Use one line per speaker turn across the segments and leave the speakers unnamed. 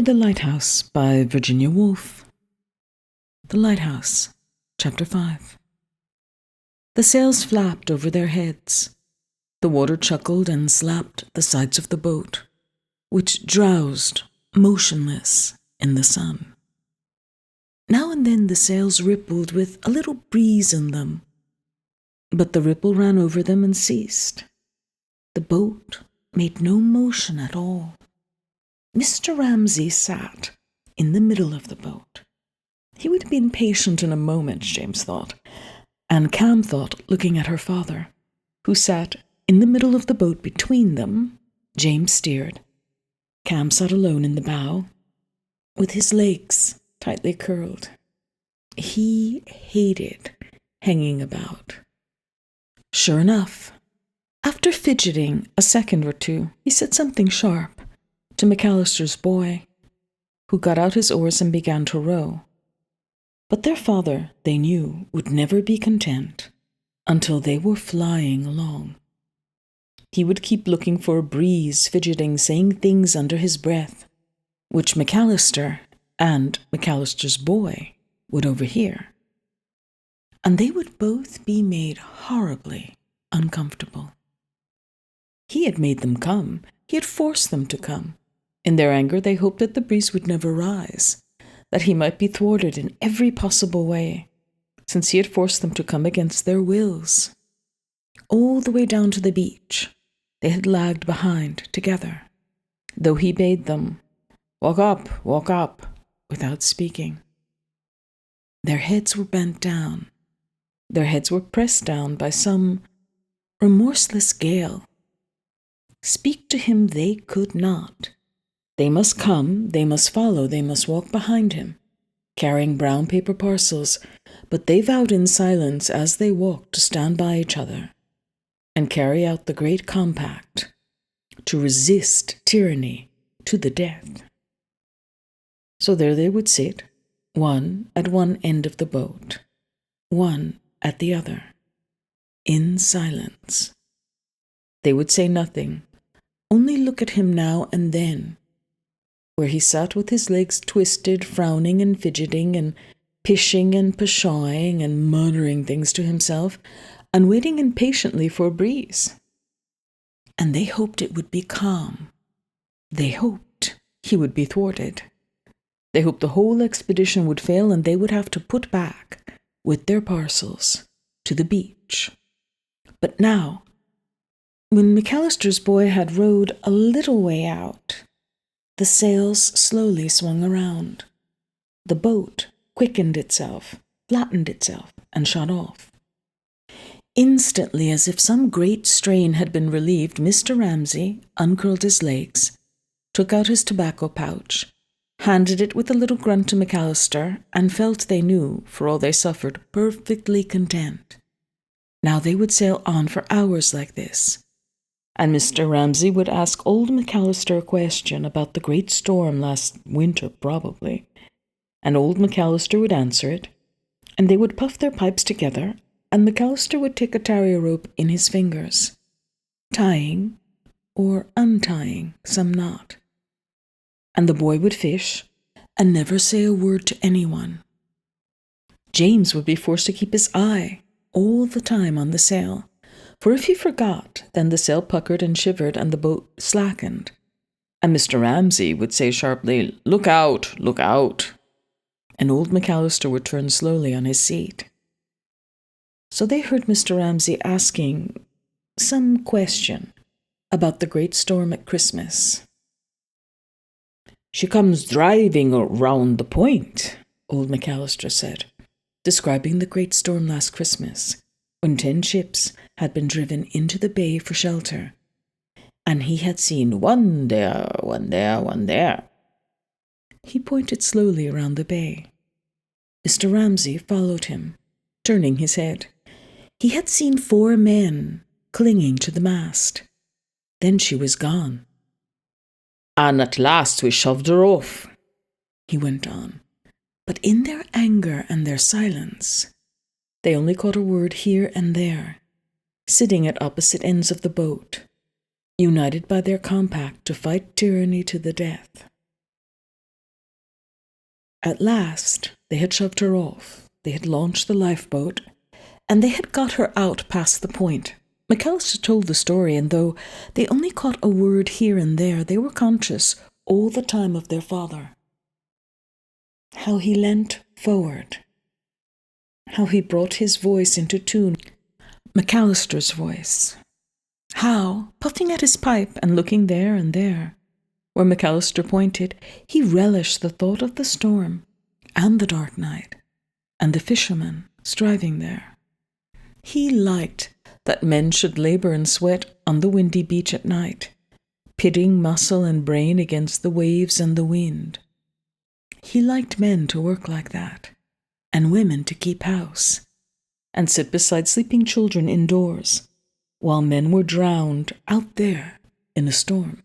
to The Lighthouse by Virginia Woolf. The Lighthouse, Chapter 5. The sails flapped over their heads. The water chuckled and slapped the sides of the boat, which drowsed, motionless, in the sun. Now and then the sails rippled with a little breeze in them, but the ripple ran over them and ceased. The boat made no motion at all. Mr. Ramsay sat in the middle of the boat. He would be impatient in a moment, James thought, and Cam thought, looking at her father, who sat in the middle of the boat between them. James steered. Cam sat alone in the bow, with his legs tightly curled. He hated hanging about. Sure enough, after fidgeting a second or two, he said something sharp to McAllister's boy, who got out his oars and began to row. But their father, they knew, would never be content until they were flying along. He would keep looking for a breeze, fidgeting, saying things under his breath, which McAllister and McAllister's boy would overhear. And they would both be made horribly uncomfortable. He had made them come. He had forced them to come. In their anger, they hoped that the breeze would never rise, that he might be thwarted in every possible way, since he had forced them to come against their wills. All the way down to the beach, they had lagged behind together, though he bade them, walk up, without speaking. Their heads were bent down. Their heads were pressed down by some remorseless gale. Speak to him they could not. They must come, they must follow, they must walk behind him, carrying brown paper parcels, but they vowed in silence as they walked to stand by each other and carry out the great compact to resist tyranny to the death. So there they would sit, one at one end of the boat, one at the other, in silence. They would say nothing, only look at him now and then, where he sat with his legs twisted, frowning and fidgeting and pishing and pshawing and muttering things to himself and waiting impatiently for a breeze. And they hoped it would be calm. They hoped he would be thwarted. They hoped the whole expedition would fail and they would have to put back, with their parcels, to the beach. But now, when McAllister's boy had rowed a little way out, the sails slowly swung around. The boat quickened itself, flattened itself, and shot off. Instantly, as if some great strain had been relieved, Mr. Ramsay uncurled his legs, took out his tobacco pouch, handed it with a little grunt to McAllister, and felt, they knew, for all they suffered, perfectly content. Now they would sail on for hours like this, and Mr. Ramsay would ask old McAllister a question about the great storm last winter, probably, and old McAllister would answer it, and they would puff their pipes together, and McAllister would take a tarry rope in his fingers, tying or untying some knot, and the boy would fish and never say a word to anyone. James would be forced to keep his eye all the time on the sail, for if he forgot, then the sail puckered and shivered and the boat slackened, and Mr. Ramsay would say sharply, look out, and old McAllister would turn slowly on his seat. So they heard Mr. Ramsay asking some question about the great storm at Christmas. She comes driving round the point, old McAllister said, describing the great storm last Christmas, when 10 ships had been driven into the bay for shelter, and he had seen one there. He pointed slowly around the bay. Mr. Ramsay followed him, turning his head. He had seen 4 men clinging to the mast. Then she was gone. And at last we shoved her off, he went on. But in their anger and their silence, they only caught a word here and there, sitting at opposite ends of the boat, united by their compact to fight tyranny to the death. At last, they had shoved her off, they had launched the lifeboat, and they had got her out past the point. McAllister told the story, and though they only caught a word here and there, they were conscious all the time of their father. How he leant forward, how he brought his voice into tune, McAllister's voice. How, puffing at his pipe and looking there and there, where McAllister pointed, he relished the thought of the storm and the dark night and the fishermen striving there. He liked that men should labour and sweat on the windy beach at night, pitting muscle and brain against the waves and the wind. He liked men to work like that, and women to keep house, and sit beside sleeping children indoors, while men were drowned out there in a storm.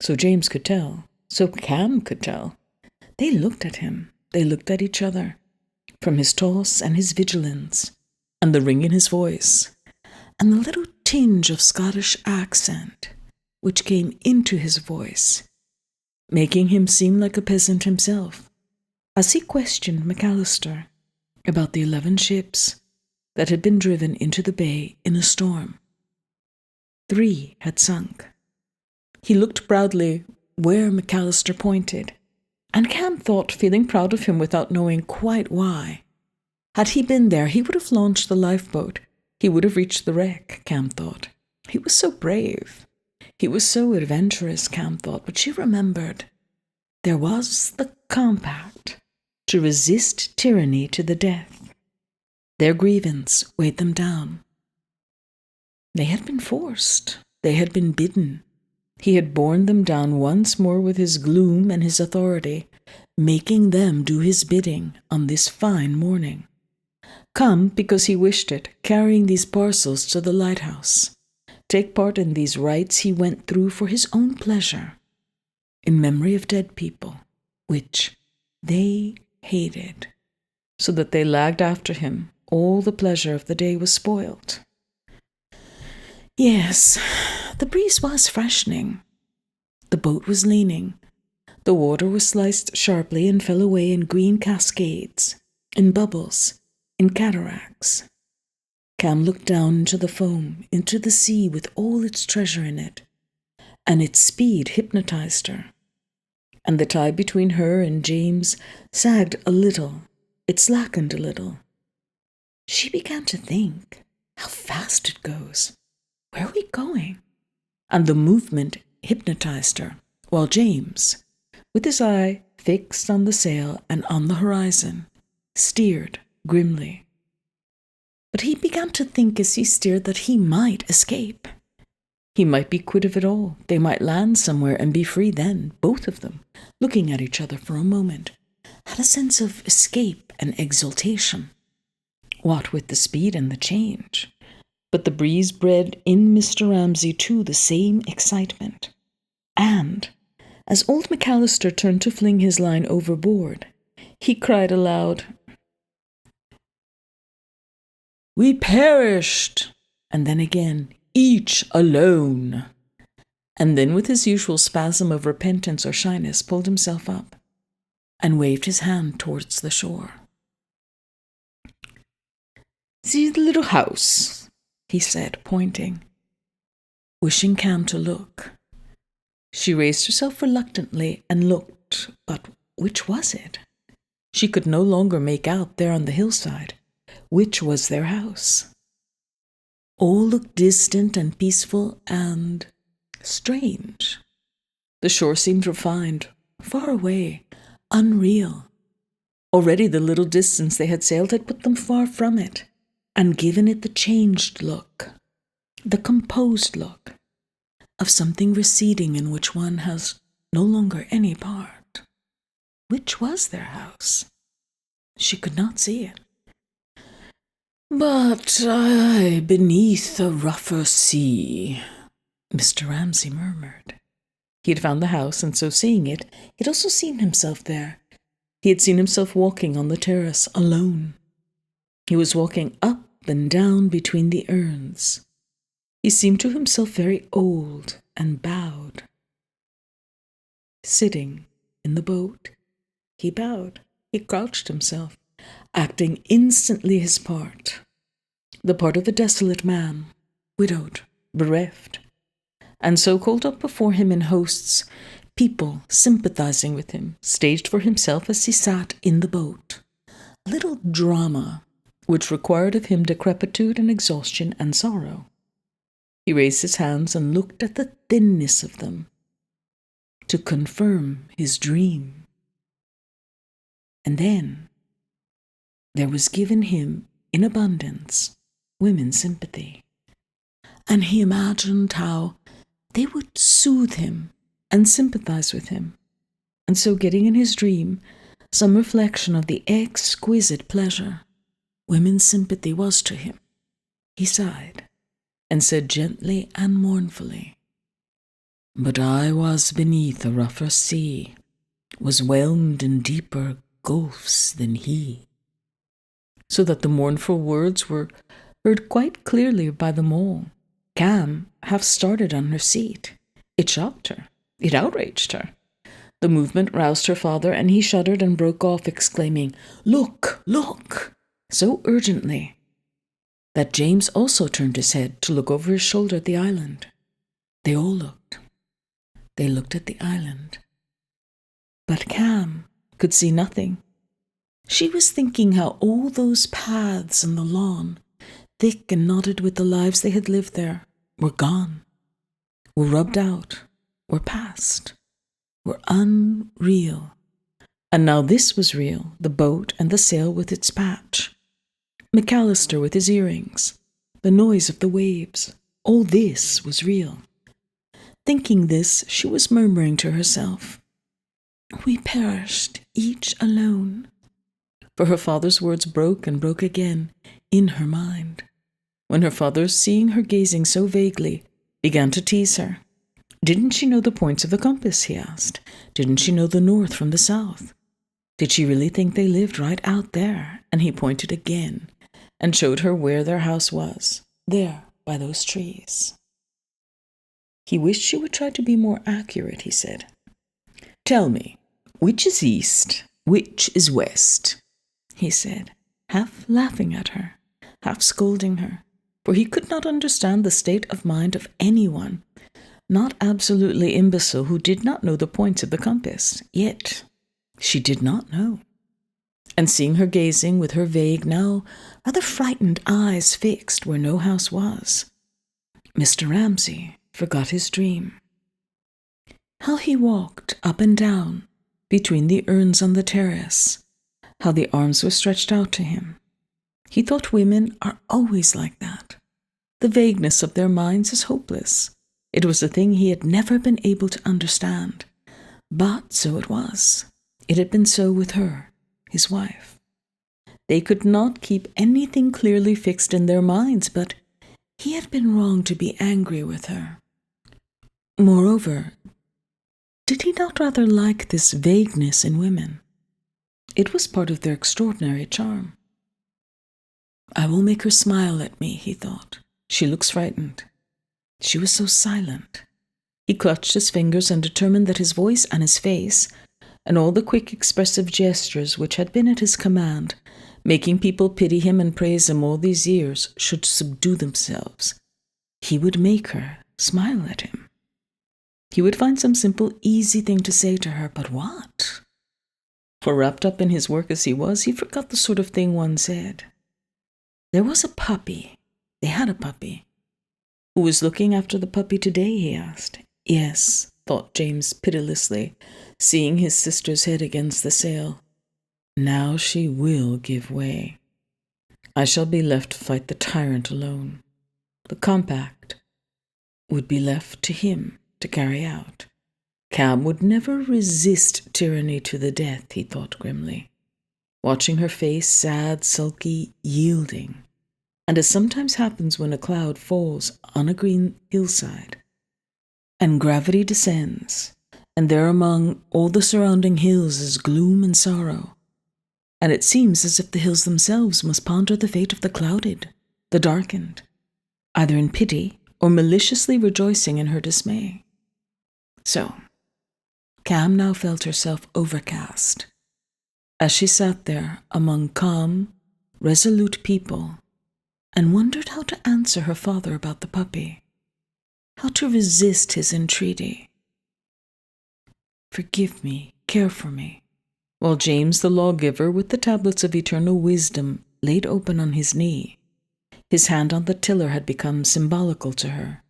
So James could tell, so Cam could tell. They looked at him, they looked at each other, from his toss and his vigilance, and the ring in his voice, and the little tinge of Scottish accent which came into his voice, making him seem like a peasant himself, as he questioned McAllister about the 11 ships that had been driven into the bay in a storm. 3 had sunk. He looked proudly where McAllister pointed, and Cam thought, feeling proud of him without knowing quite why. Had he been there, he would have launched the lifeboat. He would have reached the wreck, Cam thought. He was so brave. He was so adventurous, Cam thought, but she remembered. There was the compact to resist tyranny to the death. Their grievance weighed them down. They had been forced. They had been bidden. He had borne them down once more with his gloom and his authority, making them do his bidding on this fine morning. Come because he wished it, carrying these parcels to the lighthouse. Take part in these rites he went through for his own pleasure, in memory of dead people, which they hated, so that they lagged after him. All the pleasure of the day was spoiled. Yes, the breeze was freshening. The boat was leaning. The water was sliced sharply and fell away in green cascades, in bubbles, in cataracts. Cam looked down into the foam, into the sea with all its treasure in it, and its speed hypnotized her. And the tie between her and James sagged a little, it slackened a little. She began to think, how fast it goes. Where are we going? And the movement hypnotized her, while James, with his eye fixed on the sail and on the horizon, steered grimly. But he began to think as he steered that he might escape. He might be quit of it all. They might land somewhere and be free then, both of them, looking at each other for a moment, had a sense of escape and exultation. What with the speed and the change? But the breeze bred in Mr. Ramsay too the same excitement. And, as old McAllister turned to fling his line overboard, he cried aloud, "We perished!" And then again, "Each alone!" And then with his usual spasm of repentance or shyness pulled himself up and waved his hand towards the shore. "See the little house," he said, pointing, wishing Cam to look. She raised herself reluctantly and looked, but which was it? She could no longer make out there on the hillside which was their house. All looked distant and peaceful and strange. The shore seemed refined, far away, unreal. Already the little distance they had sailed had put them far from it, and given it the changed look, the composed look, of something receding in which one has no longer any part. Which was their house? She could not see it. "But I beneath a rougher sea," Mr. Ramsay murmured. He had found the house, and so seeing it, he had also seen himself there. He had seen himself walking on the terrace, alone. He was walking up and down between the urns. He seemed to himself very old and bowed. Sitting in the boat, He bowed. He crouched himself, acting instantly his part. The part of a desolate man, widowed, bereft. And so called up before him in hosts, people sympathizing with him, staged for himself as he sat in the boat. A little drama, which required of him decrepitude and exhaustion and sorrow. He raised his hands and looked at the thinness of them, to confirm his dream. And then there was given him, in abundance, women's sympathy. And he imagined how they would soothe him and sympathize with him, and so getting in his dream some reflection of the exquisite pleasure women's sympathy was to him, he sighed and said gently and mournfully, "But I was beneath a rougher sea, was whelmed in deeper gulfs than he," so that the mournful words were heard quite clearly by them all. Cam half started on her seat. It shocked her. It outraged her. The movement roused her father, and he shuddered and broke off, exclaiming, "Look, look!" so urgently that James also turned his head to look over his shoulder at the island. They all looked. They looked at the island. But Cam could see nothing. She was thinking how all those paths and the lawn, thick and knotted with the lives they had lived there, were gone, were rubbed out, were past, were unreal. And now this was real, the boat and the sail with its patch. McAllister with his earrings, the noise of the waves, all this was real. Thinking this, she was murmuring to herself, "We perished, each alone." For her father's words broke and broke again in her mind, when her father, seeing her gazing so vaguely, began to tease her. Didn't she know the points of the compass, he asked. Didn't she know the north from the south? Did she really think they lived right out there? And he pointed again and showed her where their house was, there by those trees. He wished she would try to be more accurate, he said. "Tell me, which is east, which is west?" he said, half laughing at her, half scolding her, for he could not understand the state of mind of anyone, not absolutely imbecile, who did not know the points of the compass. Yet she did not know. And seeing her gazing with her vague, now rather frightened eyes fixed where no house was, Mr. Ramsay forgot his dream. How he walked up and down between the urns on the terrace, how the arms were stretched out to him. He thought women are always like that. The vagueness of their minds is hopeless. It was a thing he had never been able to understand. But so it was. It had been so with her, his wife. They could not keep anything clearly fixed in their minds, but he had been wrong to be angry with her. Moreover, did he not rather like this vagueness in women? It was part of their extraordinary charm. "I will make her smile at me," he thought. "She looks frightened." She was so silent. He clutched his fingers and determined that his voice and his face, and all the quick expressive gestures which had been at his command, making people pity him and praise him all these years, should subdue themselves. He would make her smile at him. He would find some simple, easy thing to say to her, but what? For wrapped up in his work as he was, he forgot the sort of thing one said. There was a puppy. They had a puppy. Who was looking after the puppy today, he asked. Yes, thought James pitilessly, seeing his sister's head against the sail. Now she will give way. I shall be left to fight the tyrant alone. The compact would be left to him to carry out. Cam would never resist tyranny to the death, he thought grimly, watching her face, sad, sulky, yielding, and as sometimes happens when a cloud falls on a green hillside, and gravity descends, and there among all the surrounding hills is gloom and sorrow, and it seems as if the hills themselves must ponder the fate of the clouded, the darkened, either in pity or maliciously rejoicing in her dismay. So, Cam now felt herself overcast, as she sat there among calm, resolute people and wondered how to answer her father about the puppy, how to resist his entreaty. "Forgive me, care for me," while James the lawgiver, with the tablets of eternal wisdom laid open on his knee, his hand on the tiller had become symbolical to her,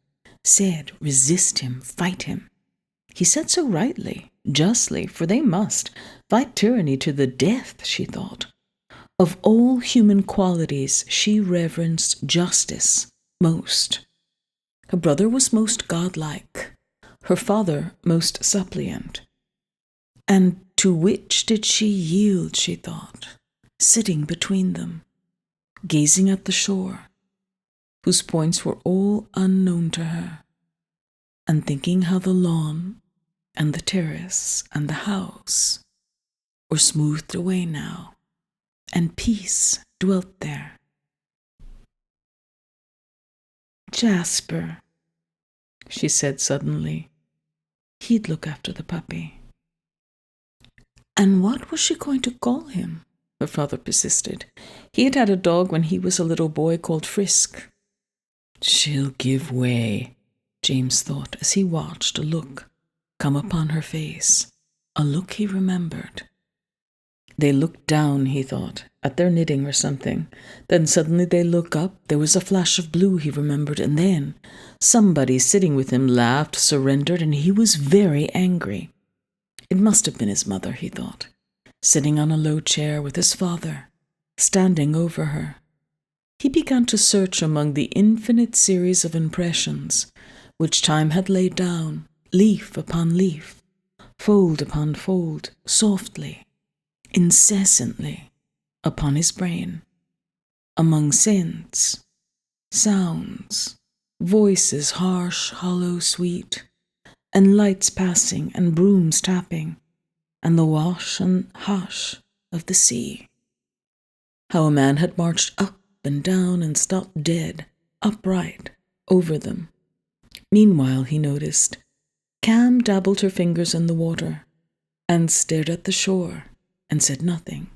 said, "Resist him, fight him." He said so rightly, justly, for they must fight tyranny to the death, she thought. Of all human qualities, she reverenced justice most. Her brother was most godlike, her father most suppliant. And to which did she yield, she thought, sitting between them, gazing at the shore, whose points were all unknown to her, and thinking how the lawn and the terrace and the house were smoothed away now, and peace dwelt there. "Jasper," she said suddenly. He'd look after the puppy. And what was she going to call him? Her father persisted. He had had a dog when he was a little boy called Frisk. "She'll give way," James thought as he watched a look come upon her face, a look he remembered. They looked down, he thought, at their knitting or something. Then suddenly they looked up. There was a flash of blue, he remembered, and then somebody sitting with him laughed, surrendered, and he was very angry. It must have been his mother, he thought, sitting on a low chair with his father, standing over her. He began to search among the infinite series of impressions which time had laid down, leaf upon leaf, fold upon fold, softly, incessantly, upon his brain, among scents, sounds, voices harsh, hollow, sweet, and lights passing and brooms tapping, and the wash and hush of the sea. How a man had marched up and down and stopped dead, upright, over them. Meanwhile, he noticed, Cam dabbled her fingers in the water and stared at the shore and said nothing.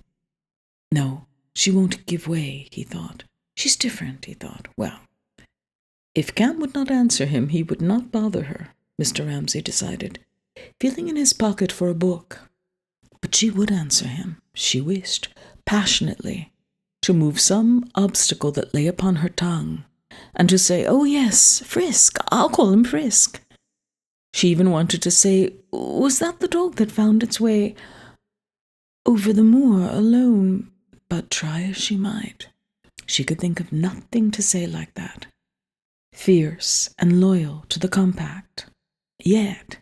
No, she won't give way, he thought. She's different, he thought. Well, if Cam would not answer him, he would not bother her, Mr. Ramsay decided, feeling in his pocket for a book. But she would answer him, she wished, passionately, to move some obstacle that lay upon her tongue, and to say, "Oh yes, Frisk, I'll call him Frisk." She even wanted to say, "Was that the dog that found its way over the moor alone?" But try as she might, she could think of nothing to say like that. Fierce and loyal to the compact. Yet,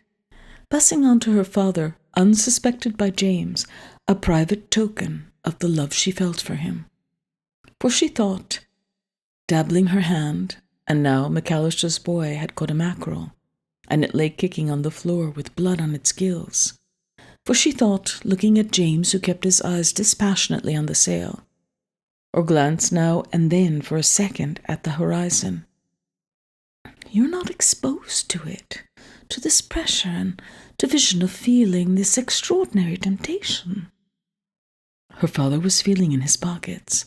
passing on to her father, unsuspected by James, a private token of the love she felt for him. For she thought, dabbling her hand, and now McAllister's boy had caught a mackerel, and it lay kicking on the floor with blood on its gills. For she thought, looking at James, who kept his eyes dispassionately on the sail, or glanced now and then for a second at the horizon, "You're not exposed to it, to this pressure and division of feeling, this extraordinary temptation." Her father was feeling in his pockets.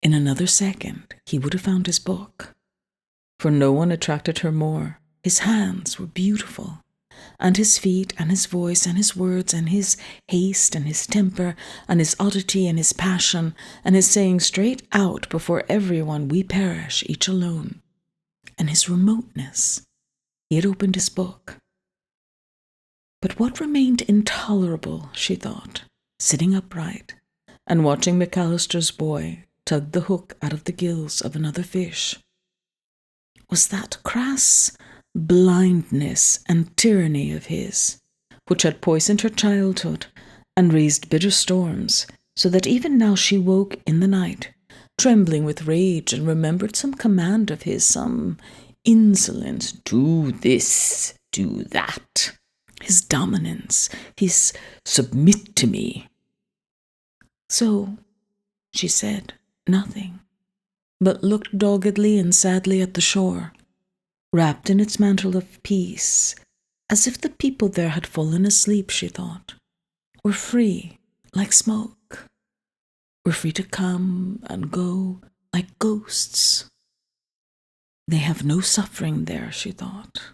In another second, he would have found his book. For no one attracted her more. His hands were beautiful, and his feet and his voice and his words and his haste and his temper and his oddity and his passion and his saying straight out before everyone, "We perish, each alone," and his remoteness. He had opened his book. But what remained intolerable, she thought, sitting upright and watching McAllister's boy tug the hook out of the gills of another fish, was that crass blindness and tyranny of his, which had poisoned her childhood and raised bitter storms, so that even now she woke in the night, trembling with rage, and remembered some command of his, some insolence, "Do this, do that," his dominance, his "submit to me." So she said nothing, but looked doggedly and sadly at the shore, wrapped in its mantle of peace, as if the people there had fallen asleep, she thought, were free, like smoke, were free to come and go like ghosts. They have no suffering there, she thought.